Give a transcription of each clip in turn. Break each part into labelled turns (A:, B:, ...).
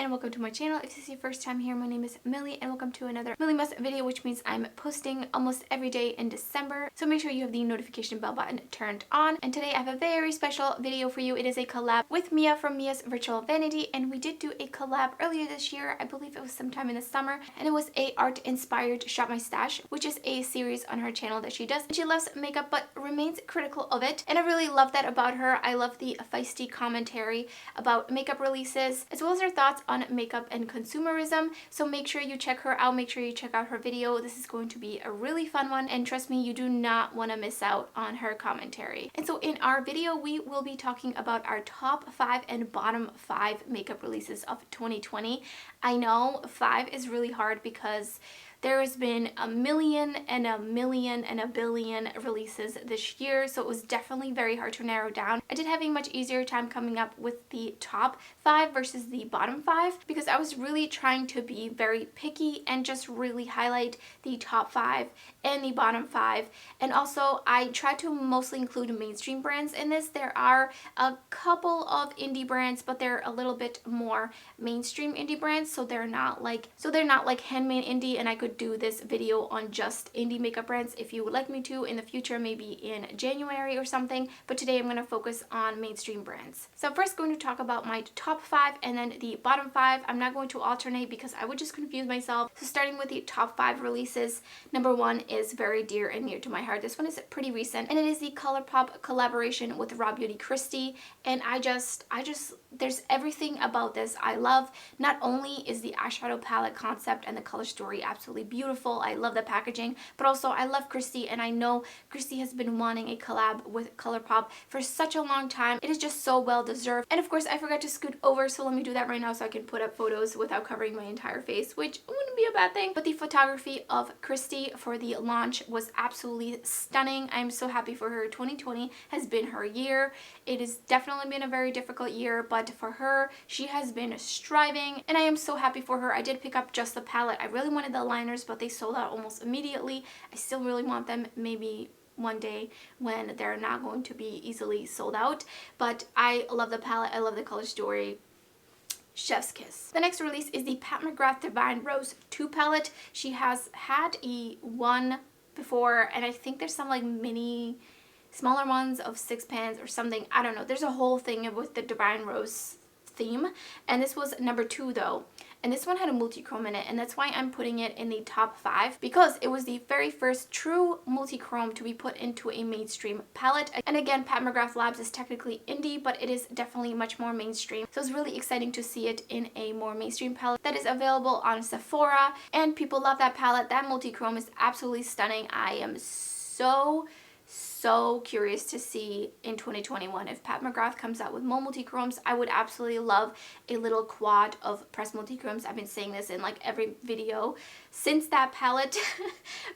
A: and welcome to my channel. If this is your first time here, my name is Millie and welcome to another Millymas video, which means I'm posting almost every day in December. So make sure you have the notification bell button turned on. And today I have a very special video for you. It is a collab with Mia from Mia's Virtual Vanity, and we did do a collab earlier this year. I believe it was sometime in the summer, and it was a art inspired Shop My Stash, which is a series on her channel that she does. And she loves makeup but remains critical of it, and I really love that about her. I love the feisty commentary about makeup releases, as well as her thoughts on makeup and consumerism. So make sure you check her out. Make sure you check out her video. This is going to be a really fun one, and trust me, you do not want to miss out on her commentary. And so in our video, we will be talking about our top 5 and bottom 5 makeup releases of 2020. I know 5 is really hard because there has been a million and a billion releases this year, so it was definitely very hard to narrow down. I did have a much easier time coming up with the top 5 versus the bottom 5 because I was really trying to be very picky and just really highlight the top 5 and the bottom 5. And also I tried to mostly include mainstream brands in this. There are a couple of indie brands, but they're a little bit more mainstream indie brands, so they're not like handmade indie, and I could do this video on just indie makeup brands if you would like me to in the future, maybe in January or something, but today I'm going to focus on mainstream brands. So I'm first going to talk about my top 5 and then the bottom 5. I'm not going to alternate because I would just confuse myself. So starting with the top 5 releases, number 1 is very dear and near to my heart. This one is pretty recent, and it is the Colourpop collaboration with Raw Beauty Kristi, and I just there's everything about this I love. Not only is the eyeshadow palette concept and the color story absolutely beautiful, I love the packaging, but also I love Kristi, and I know Kristi has been wanting a collab with Colourpop for such a long time. It is just so well deserved. And of course I forgot to scoot over, so let me do that right now so I can put up photos without covering my entire face, which wouldn't be a bad thing. But the photography of Kristi for the launch was absolutely stunning. I'm so happy for her. 2020 has been her year. It has definitely been a very difficult year, but for her, she has been striving, and I am so happy for her. I did pick up just the palette. I really wanted the liners, but they sold out almost immediately. I still really want them, maybe one day when they're not going to be easily sold out. But I love the palette. I love the color story. Chef's kiss. The next release is the Pat McGrath Divine Rose 2 palette. She has had a one before, and I think there's some like mini smaller ones of 6 pans or something. I don't know. There's a whole thing with the Divine Rose theme, and this was number 2 though, and this one had a multi-chrome in it, and that's why I'm putting it in the top 5, because it was the very first true multi-chrome to be put into a mainstream palette. And again, Pat McGrath Labs is technically indie, but it is definitely much more mainstream, so it's really exciting to see it in a more mainstream palette that is available on Sephora, and people love that palette. That multi-chrome is absolutely stunning. I am so curious to see in 2021 if Pat McGrath comes out with more multi-chromes. I would absolutely love a little quad of pressed multi-chromes. I've been saying this in like every video since that palette.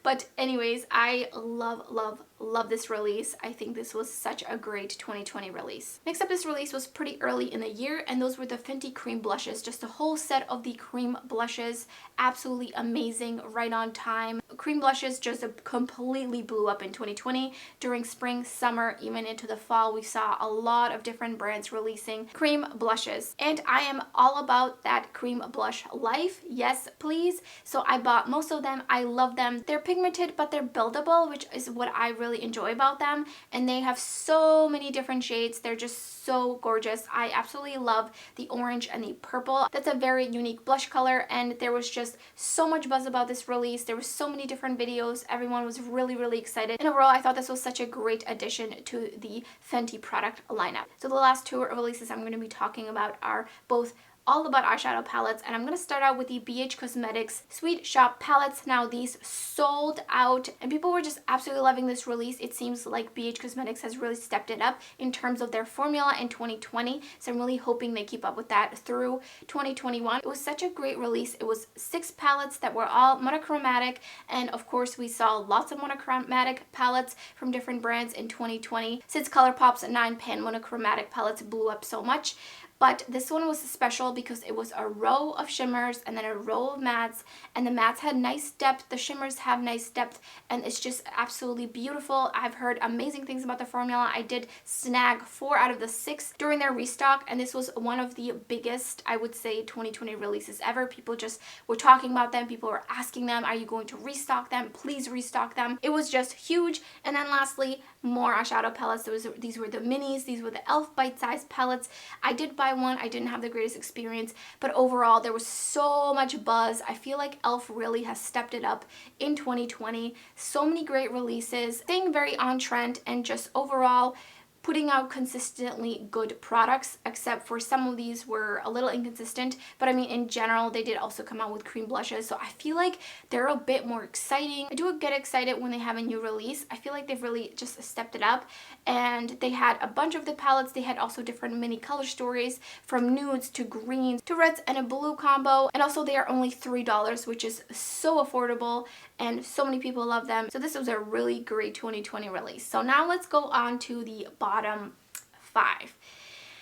A: But anyways, I love this release. I think this was such a great 2020 release. Next up, this release was pretty early in the year, and those were the Fenty cream blushes. Just a whole set of the cream blushes. Absolutely amazing, right on time. Cream blushes just completely blew up in 2020. During spring, summer, even into the fall, we saw a lot of different brands releasing cream blushes, and I am all about that cream blush life. Yes, please. So I bought most of them. I love them. They're pigmented, but they're buildable, which is what I really enjoy about them, and they have so many different shades. They're just so gorgeous. I absolutely love the orange and the purple. That's a very unique blush color, and there was just so much buzz about this release. There were so many different videos. Everyone was really excited, and overall I thought this was such a great addition to the Fenty product lineup. So the last 2 releases I'm going to be talking about are both all about eyeshadow palettes, and I'm going to start out with the BH Cosmetics Sweet Shop palettes. Now these sold out, and people were just absolutely loving this release. It seems like BH Cosmetics has really stepped it up in terms of their formula in 2020, so I'm really hoping they keep up with that through 2021. It was such a great release. It was 6 palettes that were all monochromatic, and of course we saw lots of monochromatic palettes from different brands in 2020 since Colourpop's 9-pan monochromatic palettes blew up so much. but this one was special because it was a row of shimmers and then a row of mattes, and the mattes had nice depth, the shimmers have nice depth, and it's just absolutely beautiful. I've heard amazing things about the formula. I did snag 4 out of the 6 during their restock, and this was one of the biggest, I would say, 2020 releases ever. People just were talking about them. People were asking them, are you going to restock them? Please restock them. It was just huge. And then lastly, more eyeshadow palettes. These were the minis. These were the e.l.f. bite-sized palettes. I did buy one. I didn't have the greatest experience, but overall there was so much buzz. I feel like e.l.f. really has stepped it up in 2020. So many great releases, staying very on trend, and just overall putting out consistently good products, except for some of these were a little inconsistent. But I mean, in general, they did also come out with cream blushes, so I feel like they're a bit more exciting. I do get excited when they have a new release. I feel like they've really just stepped it up, and they had a bunch of the palettes. They had also different mini color stories, from nudes to greens to reds and a blue combo, and also they are only $3, which is so affordable, and so many people love them. So this was a really great 2020 release. So now let's go on to the bottom 5.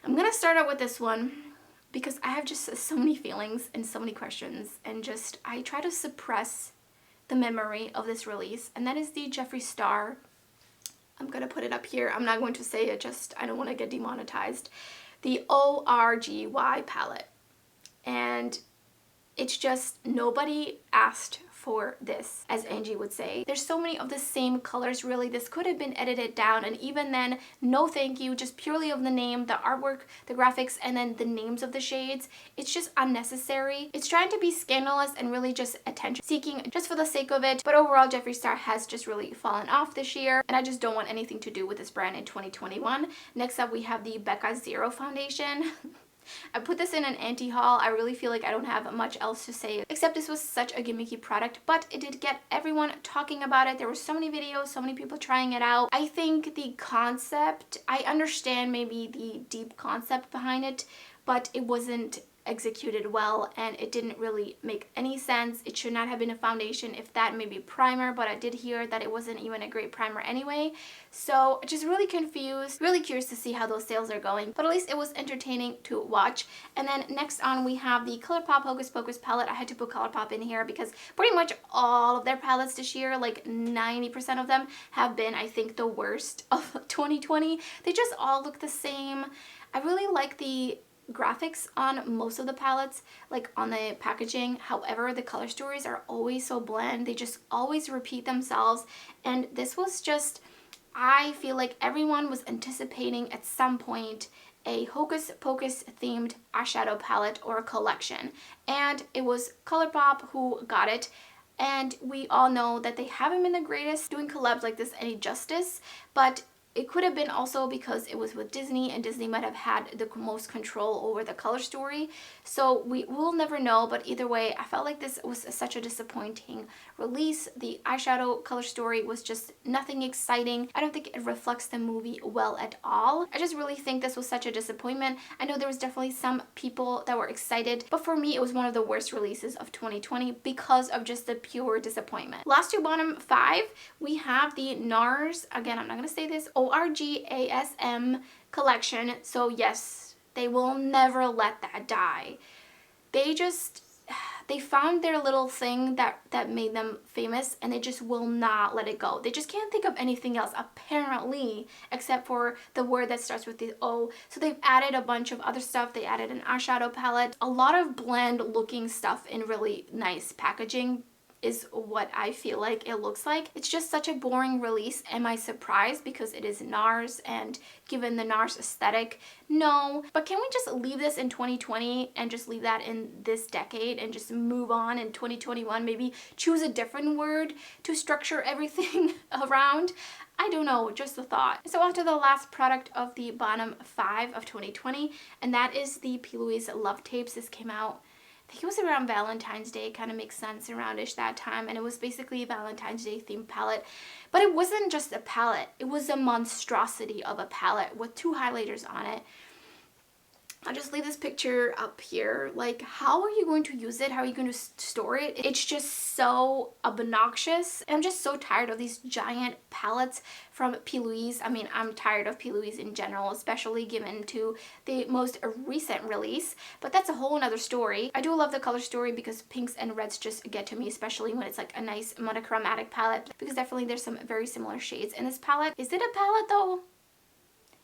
A: I'm gonna start out with this one because I have just so many feelings and so many questions, and just I try to suppress the memory of this release, and that is the Jeffree Star. I'm gonna put it up here. I'm not going to say it, just I don't want to get demonetized. The ORGY palette, and it's just nobody asked for this, as Angie would say. There's so many of the same colors, really. This could have been edited down, and even then, no thank you, just purely of the name, the artwork, the graphics, and then the names of the shades. It's just unnecessary. It's trying to be scandalous and really just attention seeking just for the sake of it, but overall Jeffree Star has just really fallen off this year, and I just don't want anything to do with this brand in 2021. Next up, we have the Becca Zero foundation. I put this in an anti-haul. I really feel like I don't have much else to say, except this was such a gimmicky product, but it did get everyone talking about it. There were so many videos, so many people trying it out. I think the concept, I understand maybe the deep concept behind it, but it wasn't executed well, and it didn't really make any sense. It should not have been a foundation. If that, maybe primer, but I did hear that it wasn't even a great primer anyway. So just really confused, really curious to see how those sales are going, but at least it was entertaining to watch. And then next on, we have the Colourpop Hocus Pocus palette. I had to put Colourpop in here because pretty much all of their palettes this year, like 90% of them, have been, I think, the worst of 2020. They just all look the same. I really like the graphics on most of the palettes, like on the packaging. However, the color stories are always so bland. They just always repeat themselves, and this was just, I feel like everyone was anticipating at some point a Hocus Pocus themed eyeshadow palette or a collection, and it was Colourpop who got it. And we all know that they haven't been the greatest doing collabs like this any justice, but it could have been also because it was with Disney, and Disney might have had the most control over the color story. So we will never know, but either way, I felt like this was such a disappointing release. The eyeshadow color story was just nothing exciting. I don't think it reflects the movie well at all. I just really think this was such a disappointment. I know there was definitely some people that were excited, but for me, it was one of the worst releases of 2020 because of just the pure disappointment. Last two bottom 5, we have the NARS, again, I'm not going to say this, ORGASM collection. So yes, they will never let that die. They found their little thing that made them famous, and they just will not let it go. They just can't think of anything else apparently except for the word that starts with the O. So they've added a bunch of other stuff. They added an eyeshadow palette, a lot of bland looking stuff in really nice packaging is what I feel like it looks like. It's just such a boring release. Am I surprised because it is NARS, and given the NARS aesthetic? No. But can we just leave this in 2020 and just leave that in this decade and just move on in 2021? Maybe choose a different word to structure everything around? I don't know, just a thought. So on to the last product of the bottom 5 of 2020, and that is the LOUISE Love Tapes. This came out, I think it was around Valentine's Day. It kind of makes sense, aroundish that time, and it was basically a Valentine's Day themed palette. But it wasn't just a palette, it was a monstrosity of a palette with 2 highlighters on it. I'll just leave this picture up here. Like, how are you going to use it? How are you going to store it? It's just so obnoxious. I'm just so tired of these giant palettes from LOUISE. I mean, I'm tired of LOUISE in general, especially given to the most recent release, but that's a whole nother story. I do love the color story because pinks and reds just get to me, especially when it's like a nice monochromatic palette, because definitely there's some very similar shades in this palette. Is it a palette though?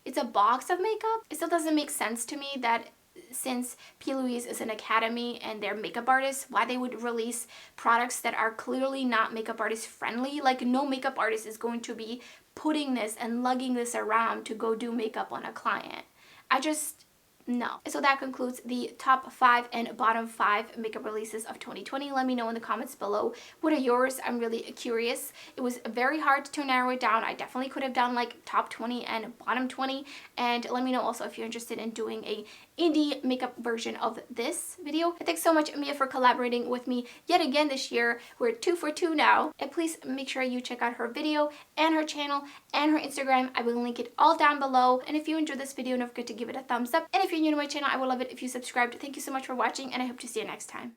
A: It's a box of makeup. It still doesn't make sense to me that since LOUISE is an academy and they're makeup artists, why they would release products that are clearly not makeup artist friendly. Like, no makeup artist is going to be putting this and lugging this around to go do makeup on a client. No. So that concludes the top 5 and bottom 5 makeup releases of 2020. Let me know in the comments below, what are yours? I'm really curious. It was very hard to narrow it down. I definitely could have done like top 20 and bottom 20. And let me know also if you're interested in doing a indie makeup version of this video. Thanks so much, Mia, for collaborating with me yet again this year. We're 2 for 2 now. And please make sure you check out her video and her channel and her Instagram. I will link it all down below. And if you enjoyed this video, don't forget to give it a thumbs up. And if you're new to my channel, I would love it if you subscribed. Thank you so much for watching, and I hope to see you next time.